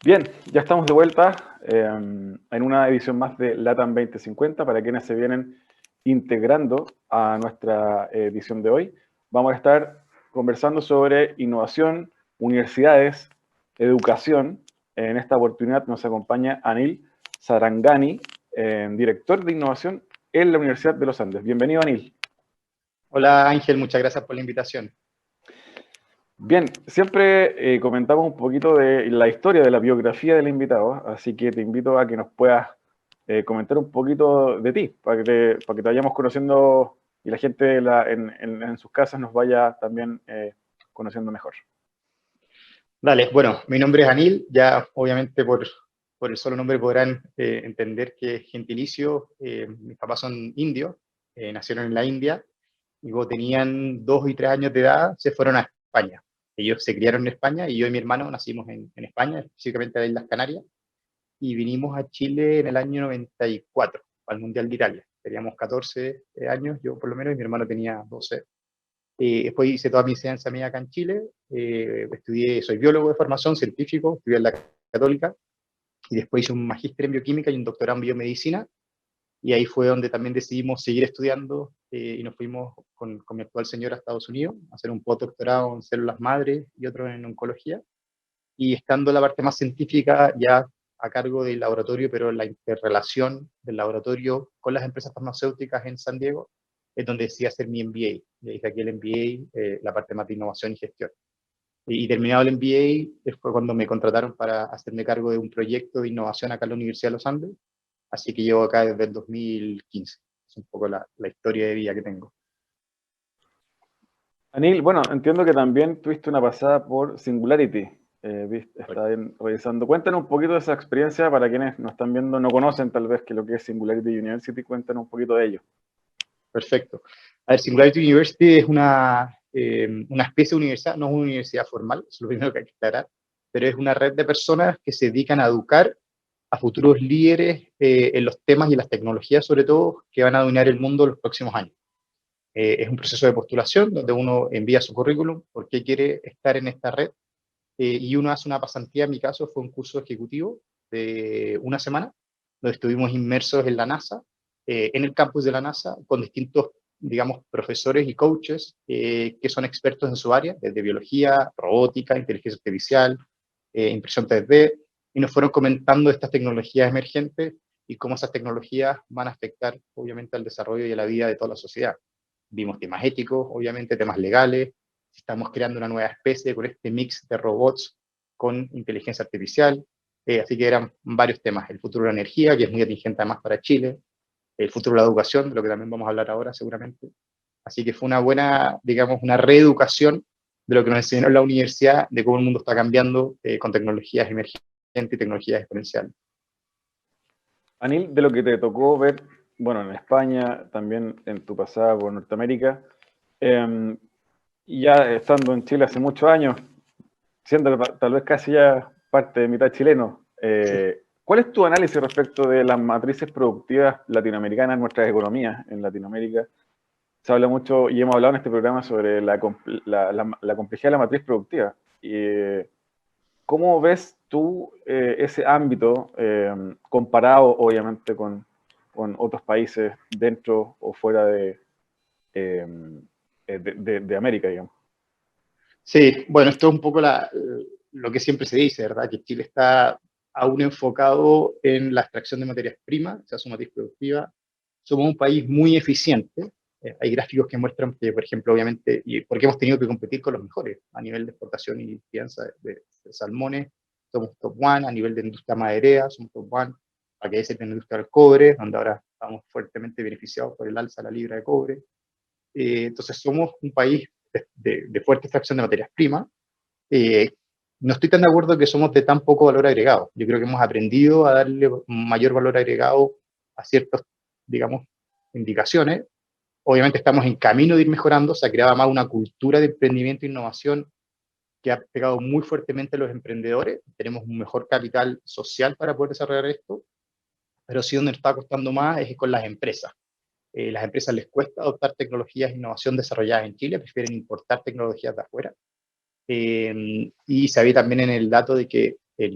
Bien, ya estamos de vuelta en una edición más de LATAM 2050 para quienes se vienen integrando a nuestra edición de hoy. Vamos a estar conversando sobre innovación, universidades, educación. En esta oportunidad nos acompaña Anil Sarangani, director de innovación en la Universidad de los Andes. Bienvenido, Anil. Hola Ángel, muchas gracias por la invitación. Bien, siempre comentamos un poquito de la historia de la biografía del invitado, así que te invito a que nos puedas comentar un poquito de ti, para que te vayamos conociendo y la gente en sus casas nos vaya también conociendo mejor. Dale, bueno, mi nombre es Anil, ya obviamente por el solo nombre podrán entender que es gentilicio. Mis papás son indios, nacieron en la India, y cuando tenían 2 y 3 años de edad se fueron a España. Ellos se criaron en España y yo y mi hermano nacimos en España, específicamente en las Islas Canarias, y vinimos a Chile en el año 94, al Mundial de Italia. Teníamos 14 años, yo por lo menos, y mi hermano tenía 12. Después hice toda mi enseñanza media acá en Chile, soy biólogo de formación, científico, estudié en la Católica, y después hice un magíster en bioquímica y un doctorado en biomedicina, y ahí fue donde también decidimos seguir estudiando, y nos fuimos con mi actual señora a Estados Unidos a hacer un postdoctorado en células madre y otro en oncología, y estando la parte más científica ya a cargo del laboratorio, pero la interrelación del laboratorio con las empresas farmacéuticas en San Diego, es donde decidí hacer mi MBA. Le dije aquí el MBA, la parte más de innovación y gestión. Y terminado el MBA, fue cuando me contrataron para hacerme cargo de un proyecto de innovación acá en la Universidad de los Andes. Así que llevo acá desde el 2015. Es un poco la historia de vida que tengo. Anil, bueno, entiendo que también tuviste una pasada por Singularity. Está revisando. Cuéntanos un poquito de esa experiencia para quienes nos están viendo, no conocen tal vez que lo que es Singularity University. Cuéntanos un poquito de ello. Perfecto. A ver, Singularity University es una especie de universidad, no es una universidad formal, eso es lo primero que hay que aclarar, pero es una red de personas que se dedican a educar a futuros líderes en los temas y las tecnologías, sobre todo, que van a dominar el mundo en los próximos años. Es un proceso de postulación donde uno envía su currículum, por qué quiere estar en esta red, y uno hace una pasantía. En mi caso fue un curso ejecutivo de una semana, donde estuvimos inmersos en la NASA, en el campus de la NASA, con distintos, digamos, profesores y coaches que son expertos en su área, desde biología, robótica, inteligencia artificial, impresión 3D, y nos fueron comentando estas tecnologías emergentes y cómo esas tecnologías van a afectar, obviamente, al desarrollo y a la vida de toda la sociedad. Vimos temas éticos, obviamente, temas legales. Estamos creando una nueva especie con este mix de robots con inteligencia artificial. Así que eran varios temas. El futuro de la energía, que es muy atingente además para Chile. El futuro de la educación, de lo que también vamos a hablar ahora seguramente. Así que fue una buena, digamos, una reeducación de lo que nos enseñó en la universidad, de cómo el mundo está cambiando con tecnologías emergentes y tecnologías exponenciales. Anil, de lo que te tocó ver, bueno, en España, también en tu pasada por Norteamérica, eh, y ya estando en Chile hace muchos años, siendo tal vez casi ya parte de mitad chileno, Sí. ¿cuál es tu análisis respecto de las matrices productivas latinoamericanas, nuestras economías en Latinoamérica? Se habla mucho y hemos hablado en este programa sobre la complejidad de la matriz productiva. ¿Cómo ves tú ese ámbito comparado, obviamente, con otros países dentro o fuera eh, de América, digamos? Sí, bueno, esto es un poco lo que siempre se dice, ¿verdad? Que Chile está aún enfocado en la extracción de materias primas, o sea, su matriz productiva. Somos un país muy eficiente. Hay gráficos que muestran que, por ejemplo, obviamente, y porque hemos tenido que competir con los mejores a nivel de exportación y crianza de salmones, somos top one. A nivel de industria maderera, somos top one. Para que decir, en la industria del cobre, donde ahora estamos fuertemente beneficiados por el alza de la libra de cobre. Entonces somos un país de fuerte extracción de materias primas. Eh, no estoy tan de acuerdo que somos de tan poco valor agregado. Yo creo que hemos aprendido a darle mayor valor agregado a ciertas, digamos, indicaciones. Obviamente estamos en camino de ir mejorando. Se ha creado más una cultura de emprendimiento e innovación que ha pegado muy fuertemente a los emprendedores. Tenemos un mejor capital social para poder desarrollar esto, pero sí donde nos está costando más es con las empresas. Las empresas les cuesta adoptar tecnologías de innovación desarrolladas en Chile, prefieren importar tecnologías de afuera. Y se ve también en el dato de que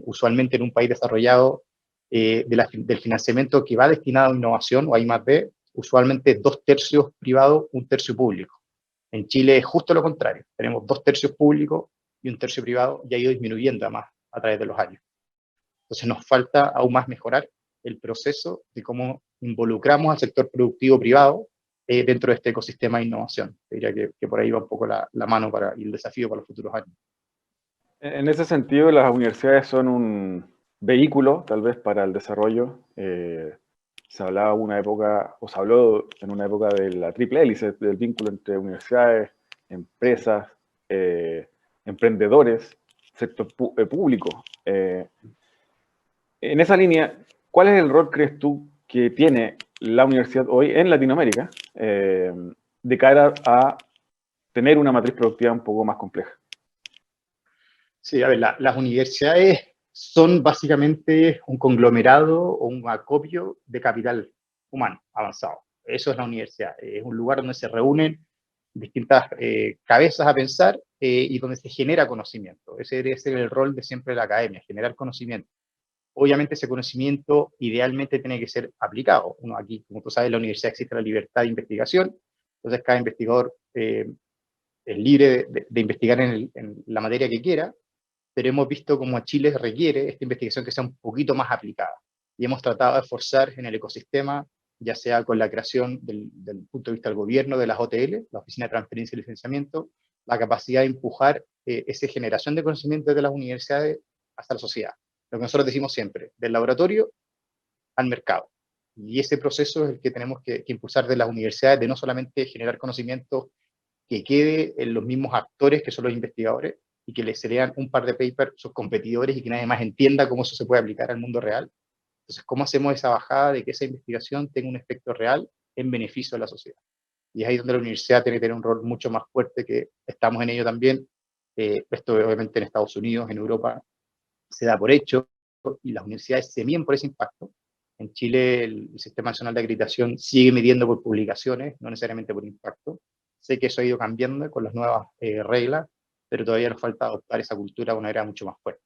usualmente en un país desarrollado, del financiamiento que va destinado a innovación o a I+D, usualmente 2/3 privado, 1/3 público. En Chile es justo lo contrario, tenemos 2/3 público y 1/3 privado, y ha ido disminuyendo además a través de los años. Entonces nos falta aún más mejorar el proceso de cómo involucramos al sector productivo privado dentro de este ecosistema de innovación. Diría que por ahí va un poco la mano y el desafío para los futuros años. En ese sentido, las universidades son un vehículo, tal vez, para el desarrollo. Se hablaba una época, o se habló en una época de la triple hélice, del vínculo entre universidades, empresas, emprendedores, sector público. En esa línea, ¿cuál es el rol, crees tú, que tiene la universidad hoy en Latinoamérica de cara a tener una matriz productiva un poco más compleja? Sí, a ver, las universidades son básicamente un conglomerado o un acopio de capital humano avanzado. Eso es la universidad. Es un lugar donde se reúnen distintas cabezas a pensar y donde se genera conocimiento. Ese debe ser el rol de siempre de la academia, generar conocimiento. Obviamente ese conocimiento idealmente tiene que ser aplicado. Uno aquí, como tú sabes, en la universidad existe la libertad de investigación, entonces cada investigador es libre de investigar en la materia que quiera, pero hemos visto cómo a Chile requiere esta investigación que sea un poquito más aplicada. Y hemos tratado de forzar en el ecosistema, ya sea con la creación del punto de vista del gobierno, de las OTL, la Oficina de Transferencia y Licenciamiento, la capacidad de empujar esa generación de conocimiento desde las universidades hasta la sociedad. Lo que nosotros decimos siempre, del laboratorio al mercado. Y ese proceso es el que tenemos que impulsar de las universidades, de no solamente generar conocimiento que quede en los mismos actores que son los investigadores, y que les lean un par de papers sus competidores y que nadie más entienda cómo eso se puede aplicar al mundo real. Entonces, ¿cómo hacemos esa bajada de que esa investigación tenga un efecto real en beneficio de la sociedad? Y es ahí donde la universidad tiene que tener un rol mucho más fuerte, que estamos en ello también. Esto obviamente en Estados Unidos, en Europa, se da por hecho, y las universidades se miden por ese impacto. En Chile el Sistema Nacional de Acreditación sigue midiendo por publicaciones, no necesariamente por impacto. Sé que eso ha ido cambiando con las nuevas reglas, pero todavía nos falta adoptar esa cultura de una manera mucho más fuerte.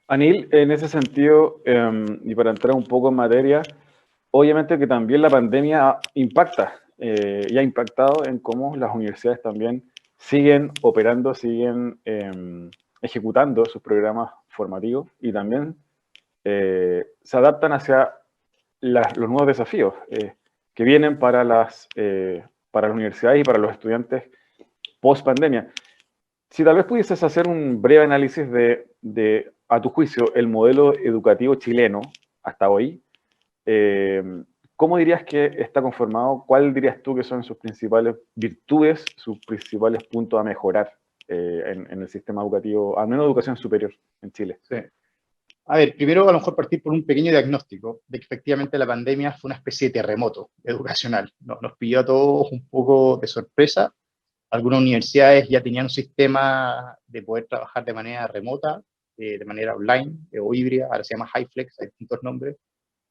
Anil, en ese sentido, y para entrar un poco en materia, obviamente que también la pandemia impacta y ha impactado en cómo las universidades también siguen operando, siguen ejecutando sus programas formativos y también se adaptan hacia los nuevos desafíos que vienen para las universidades y para los estudiantes post pandemia. Si tal vez pudieses hacer un breve análisis a tu juicio, el modelo educativo chileno hasta hoy, ¿cómo dirías que está conformado? ¿Cuál dirías tú que son sus principales virtudes, sus principales puntos a mejorar en el sistema educativo, al menos educación superior en Chile? Sí. A ver, primero a lo mejor partir por un pequeño diagnóstico de que efectivamente la pandemia fue una especie de terremoto educacional. Nos pilló a todos un poco de sorpresa. Algunas universidades ya tenían un sistema de poder trabajar de manera remota, de manera online o híbrida, ahora se llama HyFlex, hay distintos nombres,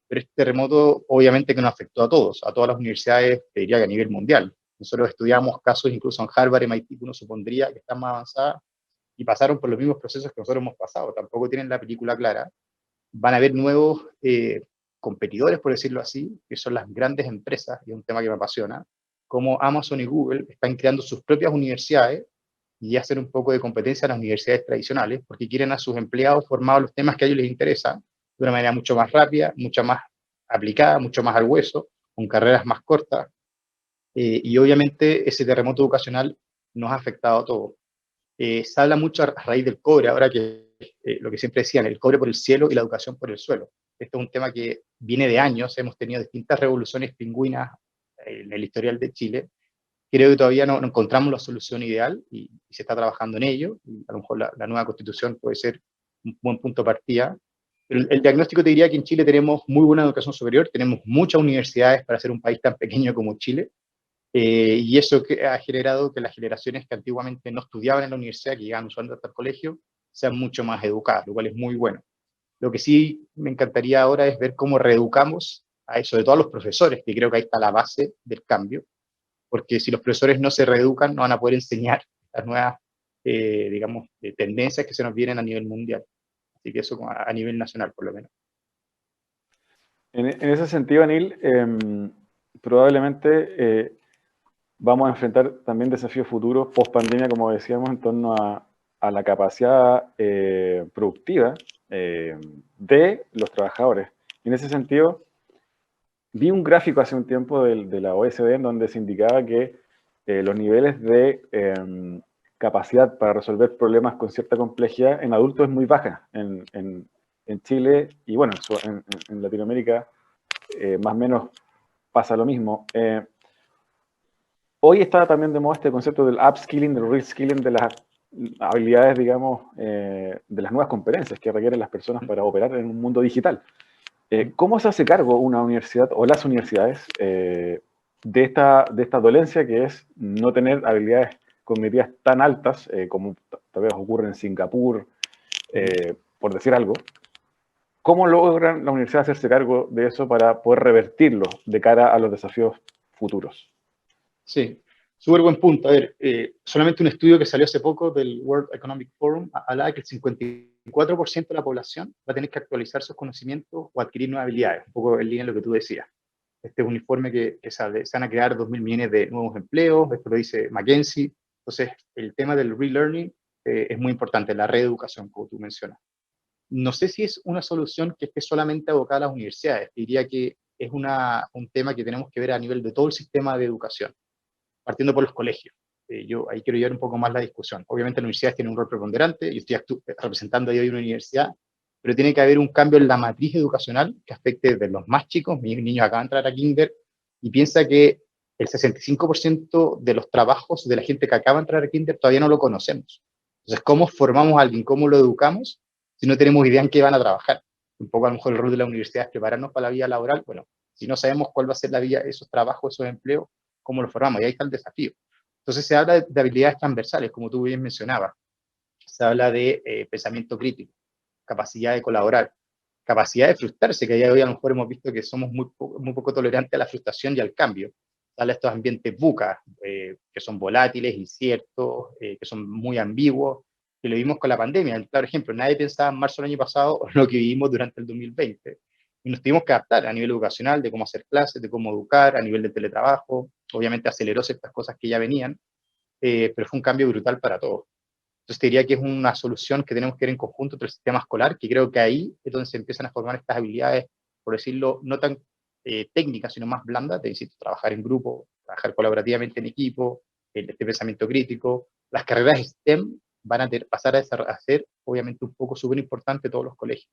pero este terremoto obviamente que nos afectó a todas las universidades, te diría que a nivel mundial. Nosotros estudiamos casos incluso en Harvard, MIT, que uno supondría que están más avanzadas, y pasaron por los mismos procesos que nosotros hemos pasado, tampoco tienen la película clara. Van a haber nuevos competidores, por decirlo así, que son las grandes empresas, y es un tema que me apasiona, como Amazon y Google están creando sus propias universidades y hacen un poco de competencia a las universidades tradicionales, porque quieren a sus empleados formados en los temas que a ellos les interesan, de una manera mucho más rápida, mucho más aplicada, mucho más al hueso, con carreras más cortas, y obviamente ese terremoto educacional nos ha afectado a todos. Se habla mucho a raíz del cobre, ahora que lo que siempre decían, el cobre por el cielo y la educación por el suelo. Esto es un tema que viene de años, hemos tenido distintas revoluciones pingüinas en el historial de Chile. Creo que todavía no encontramos la solución ideal y se está trabajando en ello. Y a lo mejor la nueva constitución puede ser un buen punto de partida. Pero el diagnóstico te diría que en Chile tenemos muy buena educación superior, tenemos muchas universidades para ser un país tan pequeño como Chile. Y eso que ha generado que las generaciones que antiguamente no estudiaban en la universidad, que llegaban usualmente hasta el colegio, sean mucho más educadas, lo cual es muy bueno. Lo que sí me encantaría ahora es ver cómo reeducamos sobre todo a los profesores, que creo que ahí está la base del cambio, porque si los profesores no se reeducan, no van a poder enseñar las nuevas digamos, tendencias que se nos vienen a nivel mundial. Así que eso a nivel nacional, por lo menos. En ese sentido, Anil, probablemente vamos a enfrentar también desafíos futuros post pandemia, como decíamos, en torno a la capacidad productiva de los trabajadores. En ese sentido, vi un gráfico hace un tiempo de la OECD en donde se indicaba que los niveles de capacidad para resolver problemas con cierta complejidad en adultos es muy baja. En Chile y bueno, en Latinoamérica más o menos pasa lo mismo. Hoy está también de moda este concepto del upskilling, del reskilling, de las habilidades, digamos, de las nuevas competencias que requieren las personas para operar en un mundo digital. ¿Cómo se hace cargo una universidad o las universidades de esta dolencia que es no tener habilidades cognitivas tan altas como tal vez ocurre en Singapur, por decir algo? ¿Cómo logran la universidad hacerse cargo de eso para poder revertirlo de cara a los desafíos futuros? Sí, súper buen punto. A ver, solamente un estudio que salió hace poco del World Economic Forum hablaba que el 54% de la población va a tener que actualizar sus conocimientos o adquirir nuevas habilidades, un poco en línea de lo que tú decías. Este es un informe que se van a crear 2.000 millones de nuevos empleos, esto lo dice McKinsey. Entonces, el tema del relearning es muy importante, la reeducación, como tú mencionas. No sé si es una solución que esté solamente abocada a las universidades, diría que es un tema que tenemos que ver a nivel de todo el sistema de educación, partiendo por los colegios. Yo ahí quiero llevar un poco más la discusión. Obviamente las universidades tienen un rol preponderante, yo estoy representando ahí hoy una universidad, pero tiene que haber un cambio en la matriz educacional que afecte desde los más chicos. Mis niños acaban de entrar a kinder y piensa que el 65% de los trabajos de la gente que acaba de entrar a kinder todavía no lo conocemos. Entonces, ¿cómo formamos a alguien? ¿Cómo lo educamos si no tenemos idea en qué van a trabajar? Un poco a lo mejor el rol de la universidad es prepararnos para la vida laboral. Bueno, si no sabemos cuál va a ser la vida, esos trabajos, esos empleos, ¿cómo lo formamos? Y ahí está el desafío. Entonces se habla de habilidades transversales, como tú bien mencionabas. Se habla de pensamiento crítico, capacidad de colaborar, capacidad de frustrarse, que a día de hoy a lo mejor hemos visto que somos muy poco tolerantes a la frustración y al cambio. Sale estos ambientes VUCA, que son volátiles, inciertos, que son muy ambiguos, que lo vimos con la pandemia. El claro ejemplo, nadie pensaba en marzo del año pasado o lo que vivimos durante el 2020. Y nos tuvimos que adaptar a nivel educacional, de cómo hacer clases, de cómo educar, a nivel de teletrabajo. Obviamente aceleró ciertas cosas que ya venían, pero fue un cambio brutal para todos. Entonces te diría que es una solución que tenemos que ver en conjunto entre el sistema escolar, que creo que ahí es donde se empiezan a formar estas habilidades, por decirlo, no tan técnicas, sino más blandas, de insisto, trabajar en grupo, trabajar colaborativamente en equipo, este pensamiento crítico. Las carreras STEM van a pasar a ser, obviamente, un poco súper importante todos los colegios.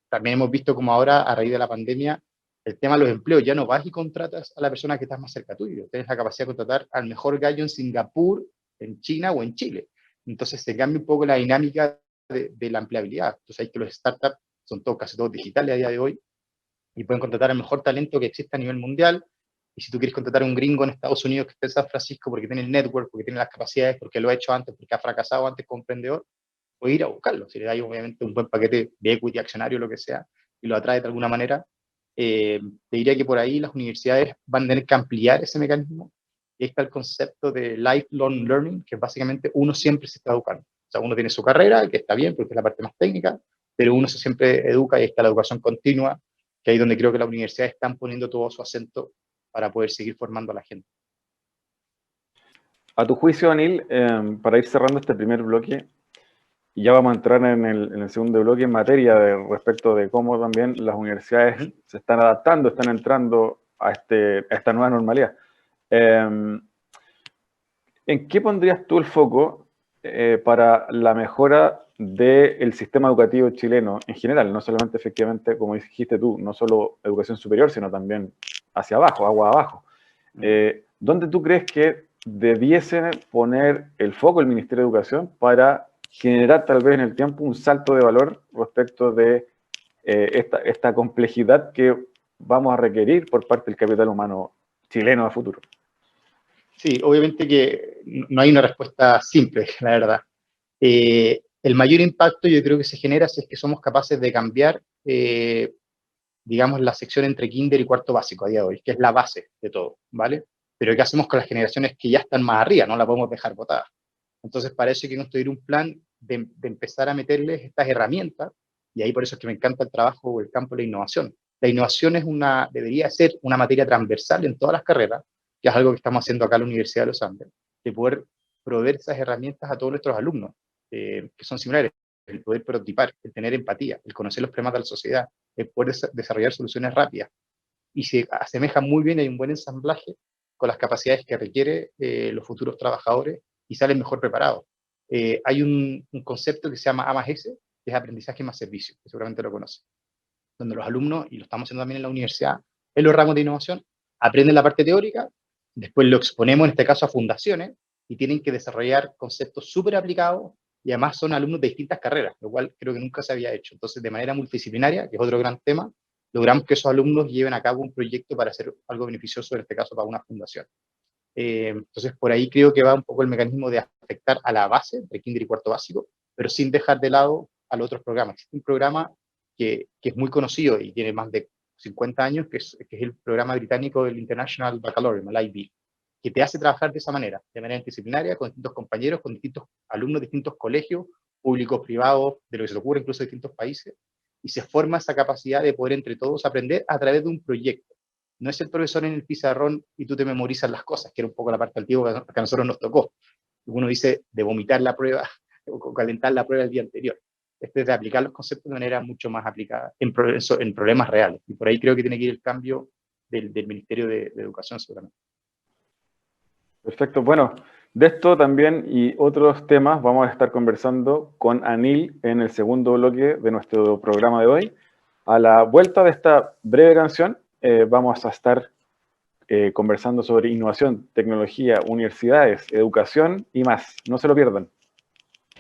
También hemos visto como ahora, a raíz de la pandemia, el tema de los empleos, ya no vas y contratas a la persona que está más cerca tuyo, tienes la capacidad de contratar al mejor gallo en Singapur, en China o en Chile. Entonces se cambia un poco la dinámica de la empleabilidad. Entonces hay que los startups son casi todos digitales a día de hoy y pueden contratar el mejor talento que existe a nivel mundial. Y si tú quieres contratar a un gringo en Estados Unidos que esté en San Francisco porque tiene el network, porque tiene las capacidades, porque lo ha hecho antes, porque ha fracasado antes como emprendedor, puede ir a buscarlo. Si le da obviamente un buen paquete de equity, accionario, lo que sea, y lo atrae de alguna manera, te diría que por ahí las universidades van a tener que ampliar ese mecanismo. Y ahí está el concepto de lifelong learning, que básicamente uno siempre se está educando. O sea, uno tiene su carrera, que está bien, porque es la parte más técnica, pero uno se siempre educa y está la educación continua, que ahí es donde creo que las universidades están poniendo todo su acento para poder seguir formando a la gente. A tu juicio, Anil, para ir cerrando este primer bloque, y ya vamos a entrar en el segundo bloque en materia respecto de cómo también las universidades se están adaptando, están entrando a esta nueva normalidad. ¿En qué pondrías tú el foco para la mejora del sistema educativo chileno en general? No solamente, efectivamente, como dijiste tú, no solo educación superior, sino también hacia abajo, agua abajo. ¿Dónde tú crees que debiese poner el foco el Ministerio de Educación para generar tal vez en el tiempo un salto de valor respecto de esta complejidad que vamos a requerir por parte del capital humano chileno a futuro? Sí, obviamente que no hay una respuesta simple, la verdad. El mayor impacto yo creo que se genera si es que somos capaces de cambiar, digamos, la sección entre kinder y cuarto básico a día de hoy, que es la base de todo, ¿vale? Pero ¿qué hacemos con las generaciones que ya están más arriba? No la podemos dejar botadas. Entonces, para eso hay que construir un plan de empezar a meterles estas herramientas, y ahí por eso es que me encanta el trabajo o el campo de la innovación. La innovación debería ser una materia transversal en todas las carreras, que es algo que estamos haciendo acá en la Universidad de los Andes, de poder proveer esas herramientas a todos nuestros alumnos, que son similares, el poder prototipar, el tener empatía, el conocer los problemas de la sociedad, el poder desarrollar soluciones rápidas, y se asemeja muy bien, hay un buen ensamblaje con las capacidades que requiere los futuros trabajadores y salen mejor preparados. Hay un concepto que se llama A+S, que es aprendizaje más servicio, que seguramente lo conocen, donde los alumnos, y lo estamos haciendo también en la universidad, en los ramos de innovación, aprenden la parte teórica, después lo exponemos en este caso a fundaciones, y tienen que desarrollar conceptos súper aplicados, y además son alumnos de distintas carreras, lo cual creo que nunca se había hecho. Entonces, de manera multidisciplinaria, que es otro gran tema, logramos que esos alumnos lleven a cabo un proyecto para hacer algo beneficioso, en este caso para una fundación. Entonces, por ahí creo que va un poco el mecanismo de afectar a la base, de kinder y cuarto básico, pero sin dejar de lado a los otros programas. Existe un programa que es muy conocido y tiene más de 50 años, que es el programa británico del International Baccalaureate, el IB, que te hace trabajar de esa manera interdisciplinaria, con distintos compañeros, con distintos alumnos de distintos colegios, públicos, privados, de lo que se te ocurre, incluso de distintos países, y se forma esa capacidad de poder entre todos aprender a través de un proyecto. No es el profesor en el pizarrón y tú te memorizas las cosas, que era un poco la parte antigua que a nosotros nos tocó. Uno dice de vomitar la prueba o calentar la prueba el día anterior. Este es de aplicar los conceptos de manera mucho más aplicada en problemas reales. Y por ahí creo que tiene que ir el cambio del Ministerio de Educación, seguramente. Perfecto. Bueno, de esto también y otros temas vamos a estar conversando con Anil en el segundo bloque de nuestro programa de hoy. A la vuelta de esta breve canción, vamos a estar conversando sobre innovación, tecnología, universidades, educación y más. No se lo pierdan.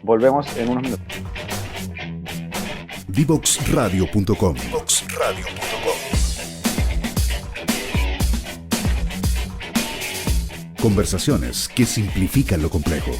Volvemos en unos minutos. Divoxradio.com. Conversaciones que simplifican lo complejo.